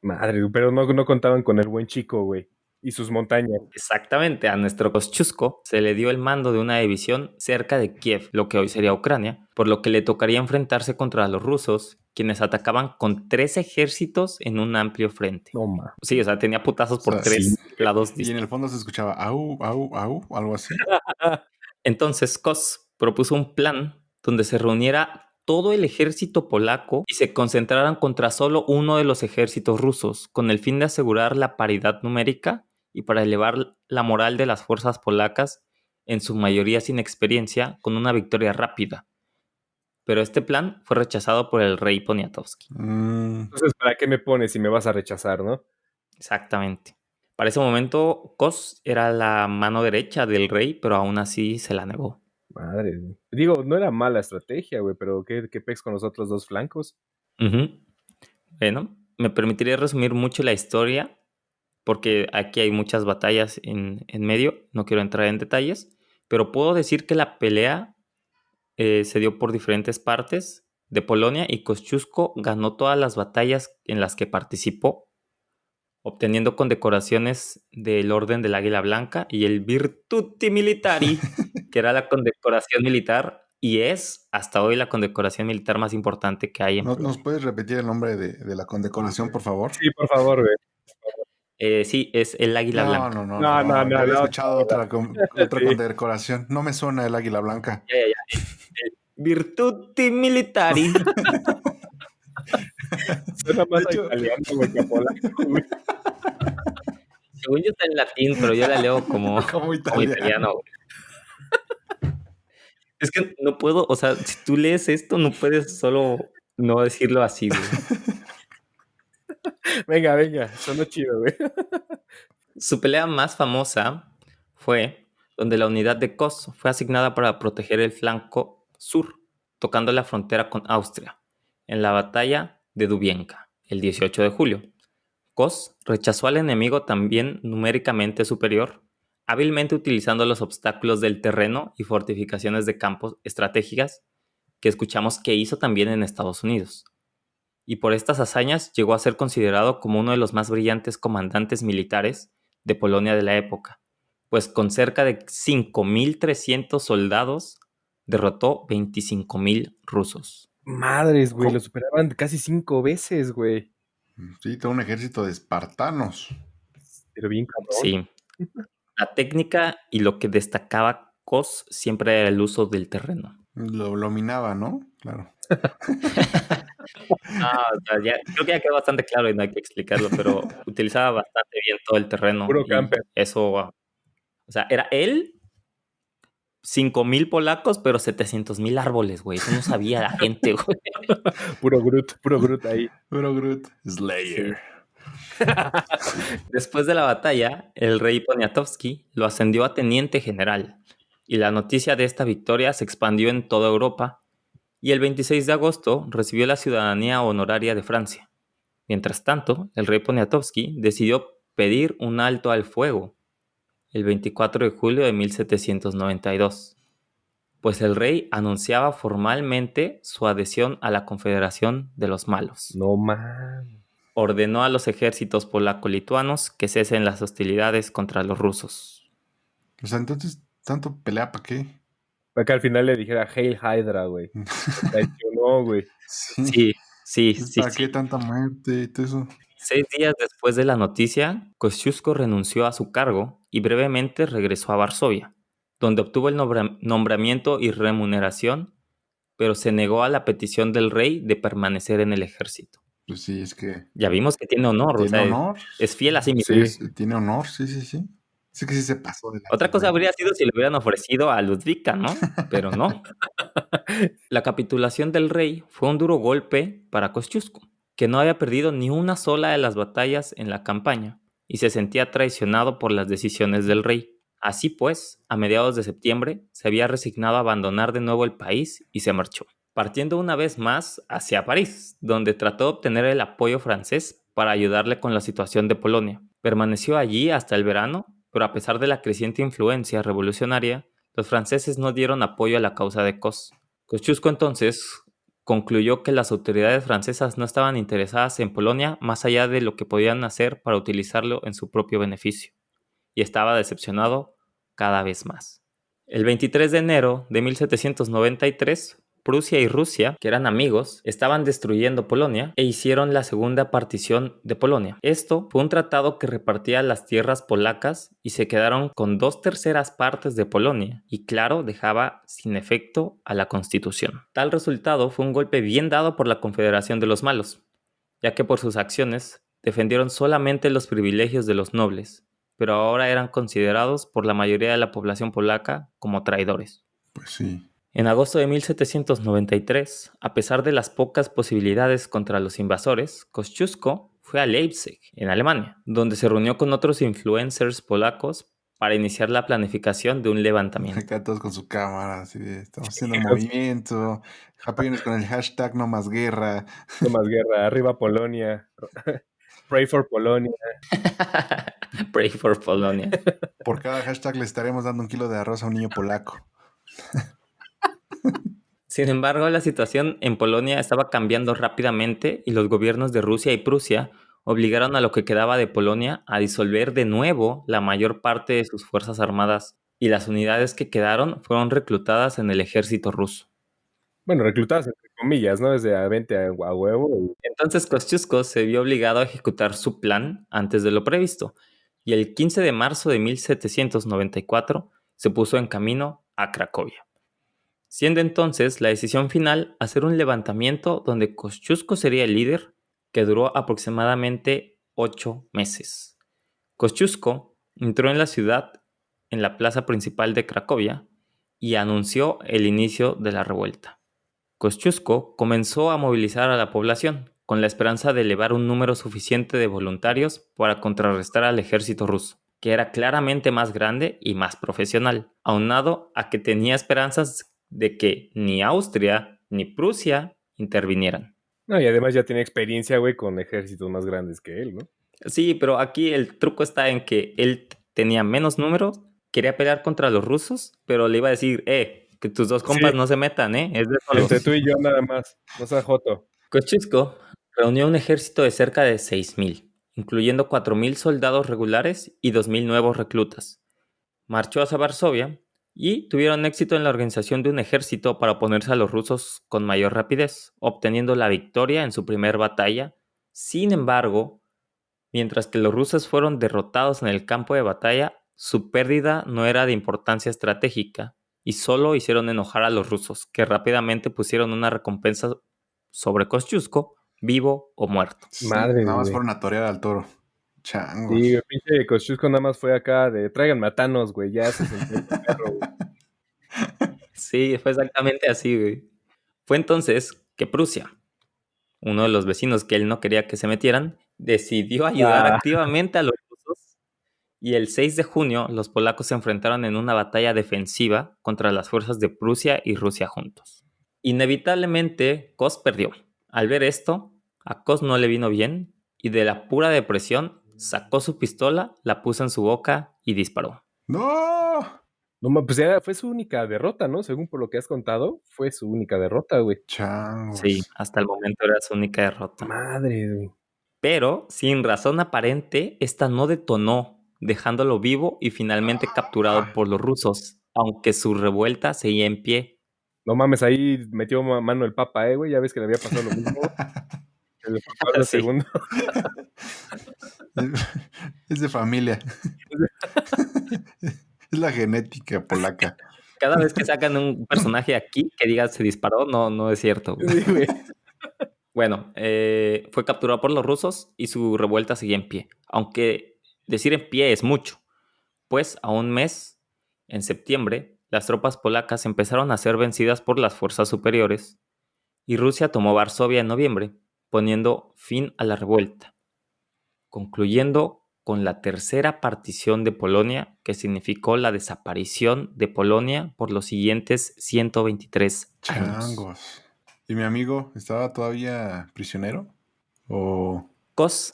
Madre, pero no contaban con el buen chico, güey. Y sus montañas. Exactamente, a nuestro Kosciuszko se le dio el mando de una división cerca de Kiev, lo que hoy sería Ucrania, por lo que le tocaría enfrentarse contra los rusos, quienes atacaban con 3 ejércitos en un amplio frente. No mames. Sí, o sea, tenía putazos por 3 lados distintos. Y en el fondo se escuchaba au, au, au, algo así. Entonces Kos propuso un plan donde se reuniera todo el ejército polaco y se concentraran contra solo uno de los ejércitos rusos, con el fin de asegurar la paridad numérica y para elevar la moral de las fuerzas polacas, en su mayoría sin experiencia, con una victoria rápida. pero este plan fue rechazado por el rey Poniatowski. Entonces, ¿para qué me pones si me vas a rechazar, no? Exactamente. Para ese momento, Kos era la mano derecha del rey, pero aún así se la negó. Madre, güey. Digo, no era mala estrategia, güey, pero ¿qué pex con los otros dos flancos? Ujú. Bueno, me permitiría resumir mucho la historia, porque aquí hay muchas batallas en medio, no quiero entrar en detalles, pero puedo decir que la pelea se dio por diferentes partes de Polonia y Kosciuszko ganó todas las batallas en las que participó, obteniendo condecoraciones del Orden del Águila Blanca y el Virtuti Militari, que era la condecoración militar y es hasta hoy la condecoración militar más importante que hay en ¿Nos Polonia. puedes repetir el nombre de la condecoración, por favor? Sí, por favor, güey. Sí, es el Águila Blanca. No, Ya había no, escuchado otra Sí. condecoración. No me suena el águila blanca. Ya. El Virtuti Militari. Suena más De hecho- italiano, güey, que a polaco, güey. Según yo está en latín, pero yo la leo como Como italiano. Güey. Es que no puedo, o sea, si tú lees esto, no puedes solo no decirlo así, güey. Venga, sonó chido, güey. Su pelea más famosa fue donde la unidad de Kos fue asignada para proteger el flanco sur, tocando la frontera con Austria, en la batalla de Dubienka, el 18 de julio. Kos rechazó al enemigo también numéricamente superior, hábilmente utilizando los obstáculos del terreno y fortificaciones de campos estratégicas que escuchamos que hizo también en Estados Unidos. Y por estas hazañas llegó a ser considerado como uno de los más brillantes comandantes militares de Polonia de la época, pues con cerca de 5.300 soldados derrotó 25.000 rusos. Madres, güey, ¿Cómo? lo superaban casi 5 veces, güey. Sí, todo un ejército de espartanos. Pero bien cabrón. Sí. La técnica y lo que destacaba Kos siempre era el uso del terreno. Lo minaba, ¿no? Claro. O sea, creo que ya quedó bastante claro y no hay que explicarlo, pero utilizaba bastante bien todo el terreno. Puro y camper. eso, o sea, era él, 5.000 polacos, pero 700.000 árboles, güey. Eso no sabía la gente, güey. Puro Groot ahí. Pero Groot, Slayer. Después de la batalla, el rey Poniatowski lo ascendió a teniente general, y la noticia de esta victoria se expandió en toda Europa, y el 26 de agosto recibió la ciudadanía honoraria de Francia. Mientras tanto, el rey Poniatowski decidió pedir un alto al fuego el 24 de julio de 1792, pues el rey anunciaba formalmente su adhesión a la Confederación de los Malos. No man. Ordenó a los ejércitos polaco-lituanos que cesen las hostilidades contra los rusos. O sea, entonces, ¿tanto pelea para qué? Para que al final le dijera Hail Hydra, güey. No, güey. Sí. Sí. ¿Para qué tanta muerte y todo eso? 6 días después de la noticia, Kosciuszko renunció a su cargo y brevemente regresó a Varsovia, donde obtuvo el nombramiento y remuneración, pero se negó a la petición del rey de permanecer en el ejército. Pues sí, es que Ya vimos que tiene honor, tiene o sea, honor. es fiel a sí mismo. Sí. Tiene honor, sí. Sí que sí se pasó de la Otra cosa verga. habría sido si le hubieran ofrecido a Ludvika, ¿no? Pero no. La capitulación del rey fue un duro golpe para Kosciuszko, que no había perdido ni una sola de las batallas en la campaña y se sentía traicionado por las decisiones del rey. Así pues, a mediados de septiembre, se había resignado a abandonar de nuevo el país y se marchó, partiendo una vez más hacia París, donde trató de obtener el apoyo francés para ayudarle con la situación de Polonia. Permaneció allí hasta el verano, pero a pesar de la creciente influencia revolucionaria, los franceses no dieron apoyo a la causa de Kos. Kosciuszko entonces concluyó que las autoridades francesas no estaban interesadas en Polonia más allá de lo que podían hacer para utilizarlo en su propio beneficio, y estaba decepcionado cada vez más. El 23 de enero de 1793, Prusia y Rusia, que eran amigos, estaban destruyendo Polonia e hicieron la segunda partición de Polonia. Esto fue un tratado que repartía las tierras polacas y se quedaron con 2/3 partes de Polonia y claro, dejaba sin efecto a la Constitución. Tal resultado fue un golpe bien dado por la Confederación de los Malos, ya que por sus acciones defendieron solamente los privilegios de los nobles, pero ahora eran considerados por la mayoría de la población polaca como traidores. Pues sí. En agosto de 1793, a pesar de las pocas posibilidades contra los invasores, Kosciuszko fue a Leipzig, en Alemania, donde se reunió con otros influencers polacos para iniciar la planificación de un levantamiento. Acá todos con su cámara, así de, estamos haciendo movimiento, Japiones con el hashtag no más guerra. No más guerra, arriba Polonia. Pray for Polonia. Pray for Polonia. Por cada hashtag le estaremos dando 1 kilo de arroz a un niño polaco. Sin embargo, la situación en Polonia estaba cambiando rápidamente y los gobiernos de Rusia y Prusia obligaron a lo que quedaba de Polonia a disolver de nuevo la mayor parte de sus fuerzas armadas, y las unidades que quedaron fueron reclutadas en el ejército ruso. Bueno, reclutadas entre comillas, ¿no? Desde a 20 a huevo. Entonces Kosciuszko se vio obligado a ejecutar su plan antes de lo previsto, y el 15 de marzo de 1794 se puso en camino a Cracovia, siendo entonces la decisión final hacer un levantamiento donde Kosciuszko sería el líder, que duró aproximadamente 8 meses. Kosciuszko entró en la ciudad, en la plaza principal de Cracovia, y anunció el inicio de la revuelta. Kosciuszko comenzó a movilizar a la población, con la esperanza de elevar un número suficiente de voluntarios para contrarrestar al ejército ruso, que era claramente más grande y más profesional, aunado a que tenía esperanzas de que ni Austria ni Prusia intervinieran. No, y además ya tenía experiencia, güey, con ejércitos más grandes que él, ¿no? Sí, pero aquí el truco está en que él tenía menos números, quería pelear contra los rusos, pero le iba a decir, que tus dos compas Sí. no se metan, es de solos. Entre tú y yo nada más, no seas joto. Kosciuszko reunió un ejército de cerca de 6,000, incluyendo 4,000 soldados regulares y 2,000 nuevos reclutas. Marchó hacia Varsovia y tuvieron éxito en la organización de un ejército para oponerse a los rusos con mayor rapidez, obteniendo la victoria en su primera batalla. Sin embargo, mientras que los rusos fueron derrotados en el campo de batalla, su pérdida no era de importancia estratégica y solo hicieron enojar a los rusos, que rápidamente pusieron una recompensa sobre Kosciuszko, vivo o muerto. Madre, Nada más güey. fueron a torear al toro. Changos. Sí, el pinche Kosciuszko nada más fue acá de tráiganme a Thanos, güey, ya se sentó el perro, güey. Sí, fue exactamente así, güey. Fue entonces que Prusia, uno de los vecinos que él no quería que se metieran, decidió ayudar activamente a los rusos, y el 6 de junio los polacos se enfrentaron en una batalla defensiva contra las fuerzas de Prusia y Rusia juntos. Inevitablemente, Kos perdió. Al ver esto, a Kos no le vino bien y de la pura depresión sacó su pistola, la puso en su boca y disparó. ¡No! No, pues fue su única derrota, ¿no? Según por lo que has contado, fue su única derrota, güey. Changos. Sí, hasta el momento era su única derrota. Madre, güey. Pero, sin razón aparente, esta no detonó, dejándolo vivo y finalmente capturado por los rusos, aunque su revuelta seguía en pie. No mames, ahí metió mano el Papa, güey. Ya ves que le había pasado lo mismo. El Juan Pablo Sí. II. Es de familia. Es la genética polaca. Cada vez que sacan un personaje aquí que diga se disparó, no es cierto. Sí, güey. Bueno, fue capturado por los rusos y su revuelta seguía en pie. Aunque decir en pie es mucho, pues a un mes, en septiembre, las tropas polacas empezaron a ser vencidas por las fuerzas superiores y Rusia tomó Varsovia en noviembre, poniendo fin a la revuelta, concluyendo con la tercera partición de Polonia, que significó la desaparición de Polonia por los siguientes 123 años. Changos. ¿Y mi amigo estaba todavía prisionero? ¿O Kos,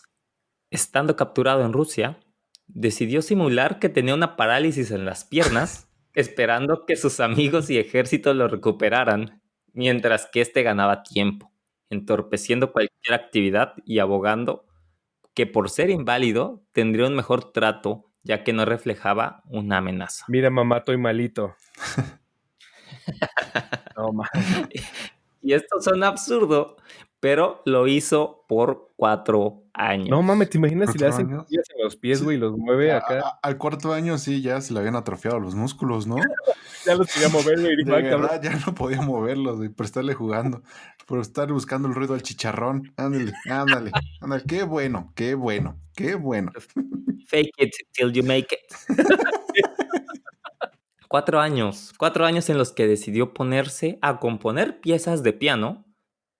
estando capturado en Rusia, decidió simular que tenía una parálisis en las piernas, esperando que sus amigos y ejército lo recuperaran, mientras que éste ganaba tiempo, entorpeciendo cualquier actividad y abogando que por ser inválido tendría un mejor trato, ya que no reflejaba una amenaza? Mira, mamá, estoy malito. No mames. Y esto suena absurdo, pero lo hizo por 4 años. No mames, ¿te imaginas si le 4 hacen años? cosquillas en los pies, Sí. güey, y los mueve acá? Al cuarto año sí, ya se le habían atrofiado los músculos, ¿no? Ya los quería mover, güey. y dijo, De "Ay, cabrón". verdad, ya no podía moverlos, güey, por estarle jugando, por estar buscando el ruido al chicharrón. Ándale, ándale, ándale. Qué bueno, qué bueno, qué bueno. Fake it till you make it. 4 años. 4 años en los que decidió ponerse a componer piezas de piano,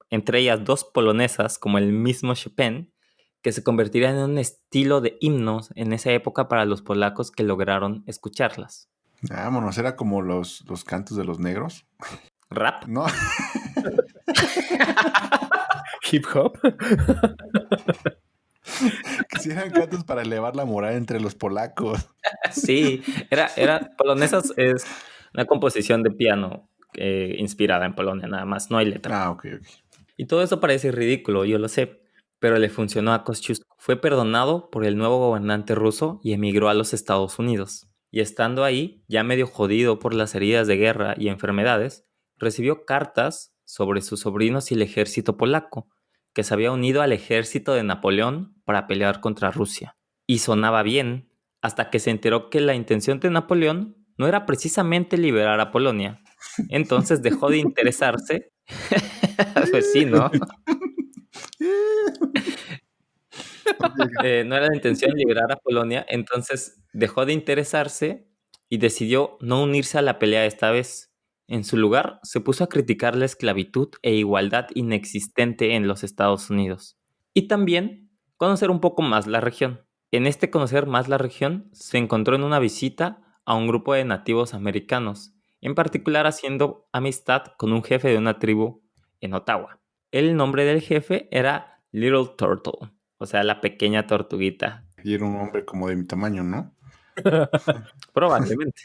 entre ellas 2 polonesas, como el mismo Chopin, que se convertirían en un estilo de himnos en esa época para los polacos que lograron escucharlas. Vámonos, era como los cantos de los negros. ¿Rap? No, Hip hop. que si eran cantos para elevar la moral entre los polacos. Sí, polonesas es una composición de piano inspirada en Polonia, nada más, no hay letra. Ah, ok. Y todo eso parece ridículo, yo lo sé, pero le funcionó a Kosciuszko. Fue perdonado por el nuevo gobernante ruso y emigró a los Estados Unidos. Y estando ahí, ya medio jodido por las heridas de guerra y enfermedades, recibió cartas sobre sus sobrinos y el ejército polaco, que se había unido al ejército de Napoleón para pelear contra Rusia. Y sonaba bien, hasta que se enteró que la intención de Napoleón no era precisamente liberar a Polonia. Entonces dejó de interesarse. Pues sí, ¿no? No era la intención liberar a Polonia, entonces dejó de interesarse y decidió no unirse a la pelea esta vez. En su lugar, se puso a criticar la esclavitud e igualdad inexistente en los Estados Unidos. Y también conocer un poco más la región. En este conocer más la región, se encontró en una visita a un grupo de nativos americanos, en particular haciendo amistad con un jefe de una tribu en Ottawa. El nombre del jefe era Little Turtle, o sea, la pequeña tortuguita. Y era un hombre como de mi tamaño, ¿no? Probablemente.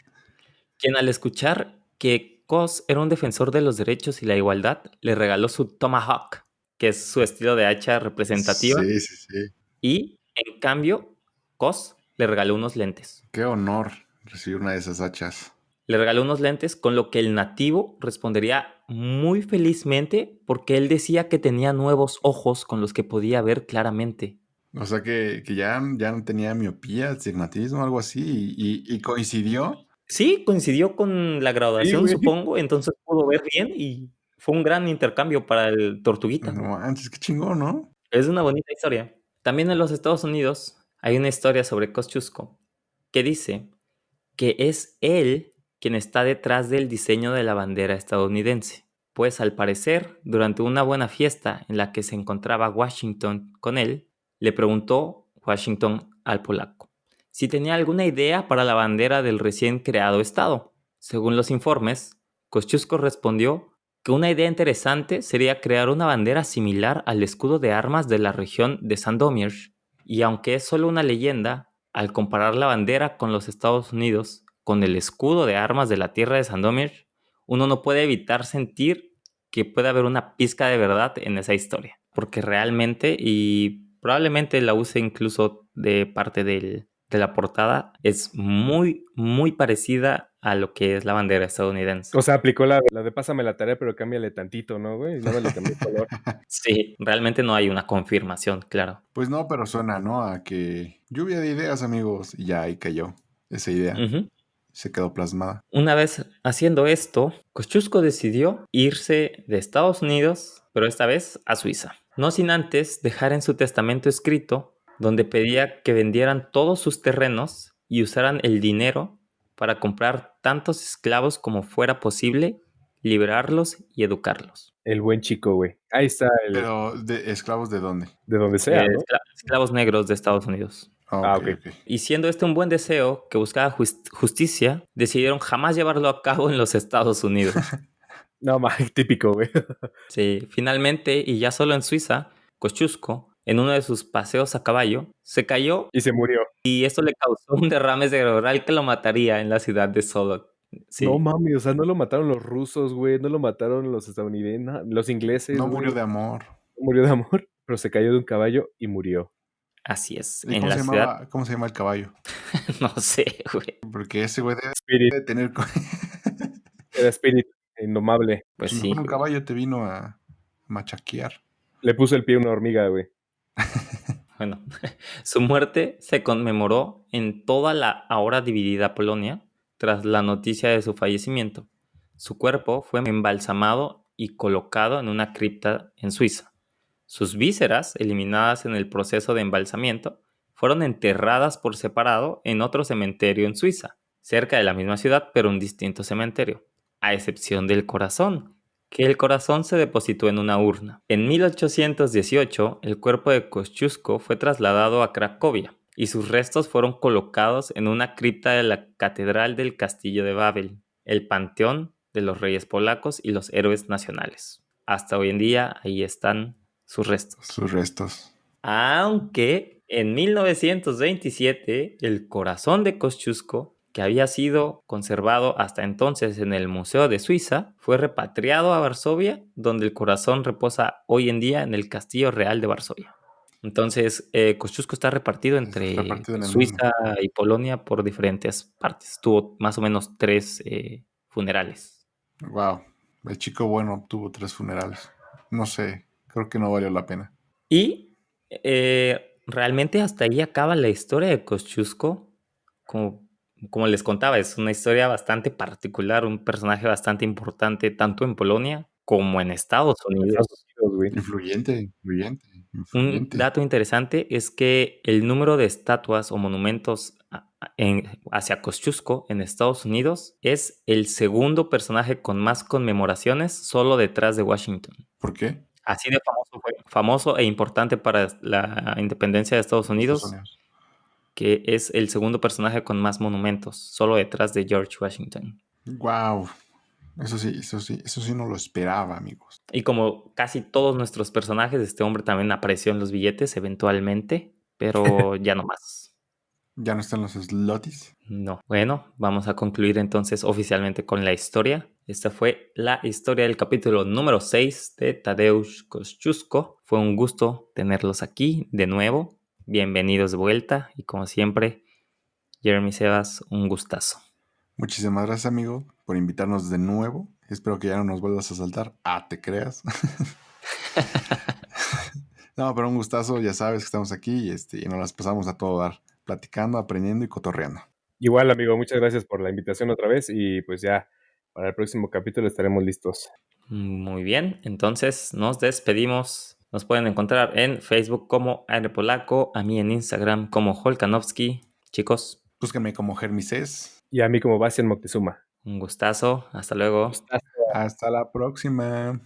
Quien al escuchar que Cos era un defensor de los derechos y la igualdad, le regaló su Tomahawk, que es su estilo de hacha representativa, Sí. y en cambio, Cos le regaló unos lentes. Qué honor recibir una de esas hachas. Le regaló unos lentes, con lo que el nativo respondería muy felizmente porque él decía que tenía nuevos ojos con los que podía ver claramente. O sea que ya no tenía miopía, astigmatismo, algo así, y coincidió. Sí, coincidió con la Sí, graduación, güey. supongo, entonces pudo ver bien y fue un gran intercambio para el tortuguita. No manches, qué chingón, ¿no? Es una bonita historia. También en los Estados Unidos hay una historia sobre Kosciuszko que dice que es él quien está detrás del diseño de la bandera estadounidense. Pues al parecer, durante una buena fiesta en la que se encontraba Washington con él, le preguntó Washington al polaco si tenía alguna idea para la bandera del recién creado estado. Según los informes, Kosciuszko respondió que una idea interesante sería crear una bandera similar al escudo de armas de la región de Sandomir. Y aunque es solo una leyenda, al comparar la bandera con los Estados Unidos, con el escudo de armas de la tierra de Sandomir, uno no puede evitar sentir que puede haber una pizca de verdad en esa historia. Porque realmente, y probablemente la use incluso de parte de la portada, es muy, muy parecida a lo que es la bandera estadounidense. O sea, aplicó la de pásame la tarea, pero cámbiale tantito, ¿no, güey? No le cambié el color. Sí, realmente no hay una confirmación, claro. Pues no, pero suena, ¿no? A que lluvia de ideas, amigos. Y ya ahí cayó esa idea. Uh-huh. Se quedó plasmada. Una vez haciendo esto, Kosciuszko decidió irse de Estados Unidos, pero esta vez a Suiza. No sin antes dejar en su testamento escrito donde pedía que vendieran todos sus terrenos y usaran el dinero para comprar tantos esclavos como fuera posible, liberarlos y educarlos. El buen chico, güey. Ahí está el Pero, ¿esclavos de dónde? de donde sea, ¿no? Esclavos negros de Estados Unidos. Ah, ok. Y siendo este un buen deseo que buscaba justicia, decidieron jamás llevarlo a cabo en los Estados Unidos. No, típico, güey. Sí, finalmente, y ya solo en Suiza, Kosciuszko, en uno de sus paseos a caballo, se cayó Y se murió. y esto le causó un derrame cerebral que lo mataría en la ciudad de Solot. Sí. No mami, o sea, no lo mataron los rusos, güey, no lo mataron los estadounidenses, los ingleses, No güey. murió de amor. Murió de amor, pero se cayó de un caballo y murió. Así es. ¿Y En cómo la se ciudad, llamaba? ¿Cómo se llama el caballo? no sé, güey. Porque ese güey Spirit, debe tener. era Spirit, indomable. Pues A lo sí. mejor un caballo te vino a machaquear. Le puso el pie a una hormiga, güey. Bueno, su muerte se conmemoró en toda la ahora dividida Polonia tras la noticia de su fallecimiento. Su cuerpo fue embalsamado y colocado en una cripta en Suiza. Sus vísceras, eliminadas en el proceso de embalsamiento, fueron enterradas por separado en otro cementerio en Suiza. cerca de la misma ciudad, pero un distinto cementerio, a excepción del corazón, que el corazón se depositó en una urna. En 1818, el cuerpo de Kosciuszko fue trasladado a Cracovia y sus restos fueron colocados en una cripta de la Catedral del Castillo de Babel, el panteón de los reyes polacos y los héroes nacionales. Hasta hoy en día ahí están sus restos. Sus restos. Aunque en 1927 el corazón de Kosciuszko, que había sido conservado hasta entonces en el Museo de Suiza, fue repatriado a Varsovia, donde el corazón reposa hoy en día en el Castillo Real de Varsovia. Entonces, Kosciuszko está repartido entre repartido en el Suiza y Polonia por diferentes partes. Tuvo más o menos 3 funerales. Wow. El chico bueno tuvo 3 funerales. No sé, creo que no valió la pena. Y realmente hasta ahí acaba la historia de Kosciuszko. Como les contaba, es una historia bastante particular, un personaje bastante importante tanto en Polonia como en Estados Unidos. Estados Unidos, güey. Influyente. Un dato interesante es que el número de estatuas o monumentos hacia Kosciuszko en Estados Unidos es el segundo personaje con más conmemoraciones, solo detrás de Washington. ¿Por qué? Así de famoso e importante para la independencia de Estados Unidos, que es el segundo personaje con más monumentos, solo detrás de George Washington. Wow. Eso sí no lo esperaba, amigos. Y como casi todos nuestros personajes, este hombre también apareció en los billetes eventualmente, pero ya no más. ¿Ya no están los slotis? No. Bueno, vamos a concluir entonces oficialmente con la historia. Esta fue la historia del capítulo número 6 de Tadeusz Kosciuszko. Fue un gusto tenerlos aquí de nuevo. Bienvenidos de vuelta y como siempre, Jeremy Sebas, un gustazo. Muchísimas gracias, amigo, por invitarnos de nuevo. Espero que ya no nos vuelvas a saltar. Te creas. No, pero un gustazo, ya sabes que estamos aquí y nos las pasamos a todo dar, platicando, aprendiendo y cotorreando. Igual, amigo, muchas gracias por la invitación otra vez y pues ya para el próximo capítulo estaremos listos. Muy bien, entonces nos despedimos. Nos pueden encontrar en Facebook como Aire Polaco, a mí en Instagram como Holkanowski. Chicos, Búsquenme como Germises. Y a mí como Bastian Moctezuma. un gustazo. Hasta luego. Gustazo. Hasta la próxima.